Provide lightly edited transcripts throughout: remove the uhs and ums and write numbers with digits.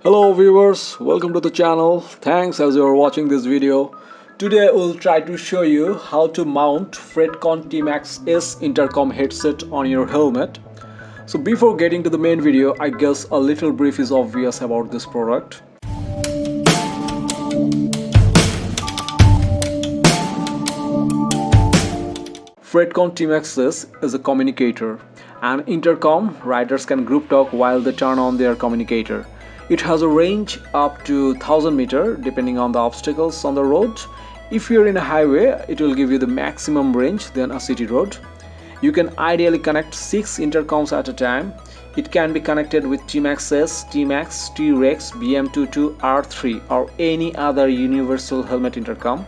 Hello viewers, welcome to the channel. Thanks as you are watching this video. Today we'll try to show you how to mount Fredconn T Max S intercom headset on your helmet. So before getting to the main video, I guess a little brief is obvious about this product. Fredconn T Max S is a communicator. An intercom, riders can group talk while they turn on their communicator. It has a range up to 1000 meter depending on the obstacles on the road. If you're in a highway, it will give you the maximum range than a city road. You can ideally connect 6 intercoms at a time. It can be connected with T Max S, T Max, T Rex, BM22, R3 or any other universal helmet intercom.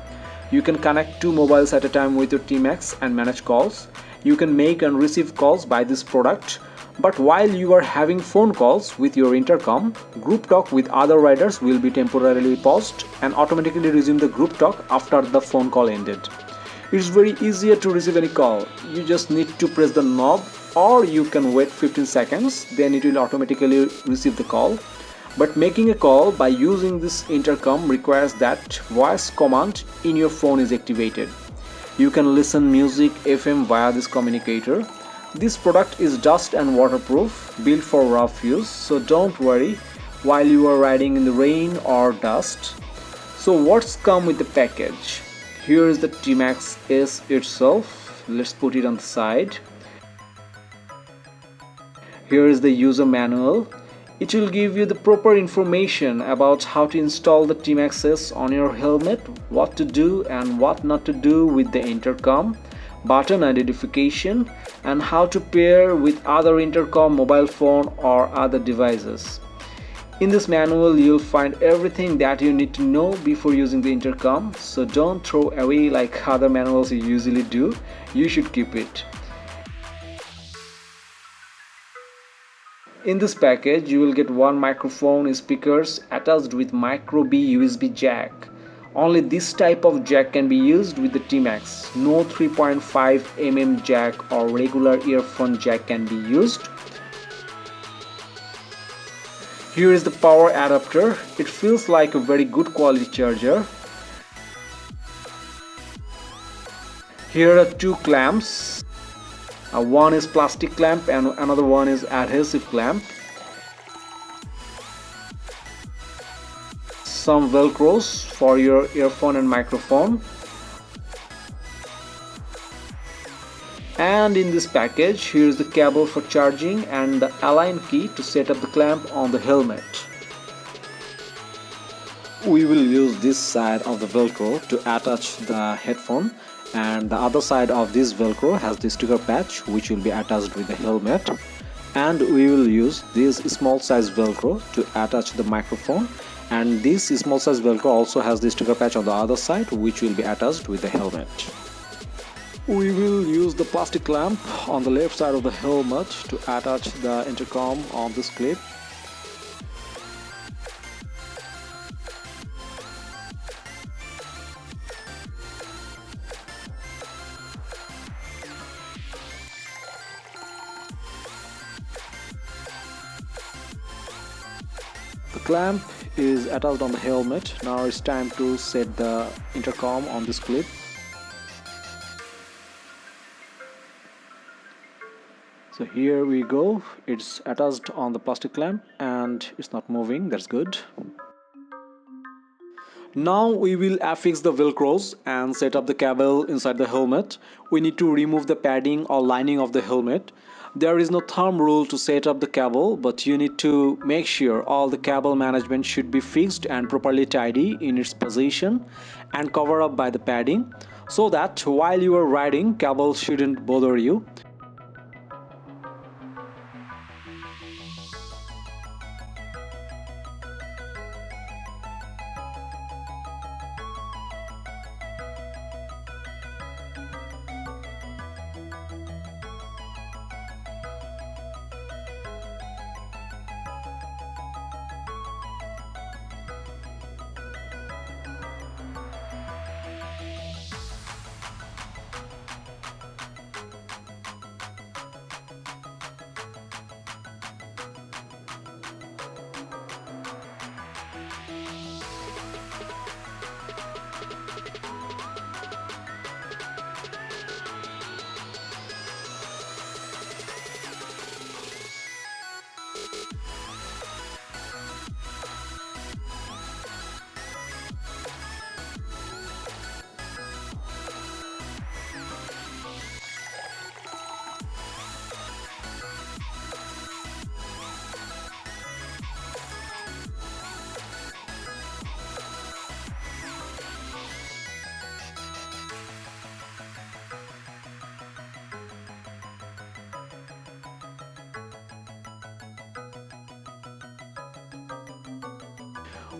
You can connect 2 mobiles at a time with your T Max and manage calls. You can make and receive calls by this product. But while you are having phone calls with your intercom, group talk with other riders will be temporarily paused and automatically resume the group talk after the phone call ended. It's very easier to receive any call. You just need to press the knob or you can wait 15 seconds, then it will automatically receive the call. But making a call by using this intercom requires that voice command in your phone is activated. You can listen music FM via this communicator. This product is dust and waterproof, built for rough use, so don't worry while you are riding in the rain or dust. So what's come with the package? Here is the T Max S itself. Let's put it on the side. Here is the user manual. It will give you the proper information about how to install the T Max S on your helmet, what to do and what not to do with the intercom, button identification, and how to pair with other intercom, mobile phone or other devices. In this manual you'll find everything that you need to know before using the intercom, so don't throw away like other manuals you usually do. You should keep it. In this package you will get one microphone speakers attached with micro B USB jack. Only this type of jack can be used with the T Max. No 3.5 mm jack or regular earphone jack can be used. Here is the power adapter. It feels like a very good quality charger. Here are 2 clamps. One is plastic clamp and another one is adhesive clamp. Some velcros for your earphone and microphone. And in this package, here is the cable for charging and the align key to set up the clamp on the helmet. We will use this side of the velcro to attach the headphone, and the other side of this velcro has the sticker patch which will be attached with the helmet, and we will use this small size velcro to attach the microphone, and this small size velcro also has the sticker patch on the other side which will be attached with the helmet. We will use the plastic clamp on the left side of the helmet to attach the intercom on this clip. The clamp is attached on the helmet. Now it's time to set the intercom on this clip. So here we go. It's attached on the plastic clamp and it's not moving. That's good. Now we will affix the velcros and set up the cable inside the helmet. We need to remove the padding or lining of the helmet. There is no thumb rule to set up the cable, but you need to make sure all the cable management should be fixed and properly tidy in its position and covered up by the padding, so that while you are riding, cables shouldn't bother you.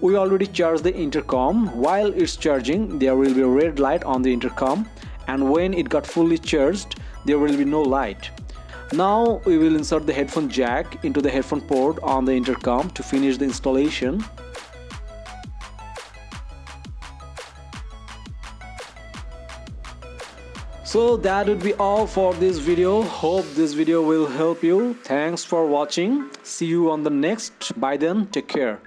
We already charged the intercom. While it's charging, there will be a red light on the intercom, and when it got fully charged, there will be no light. Now we will insert the headphone jack into the headphone port on the intercom to finish the installation. So that would be all for this video. Hope this video will help you. Thanks for watching. See you on the next. By then, take care.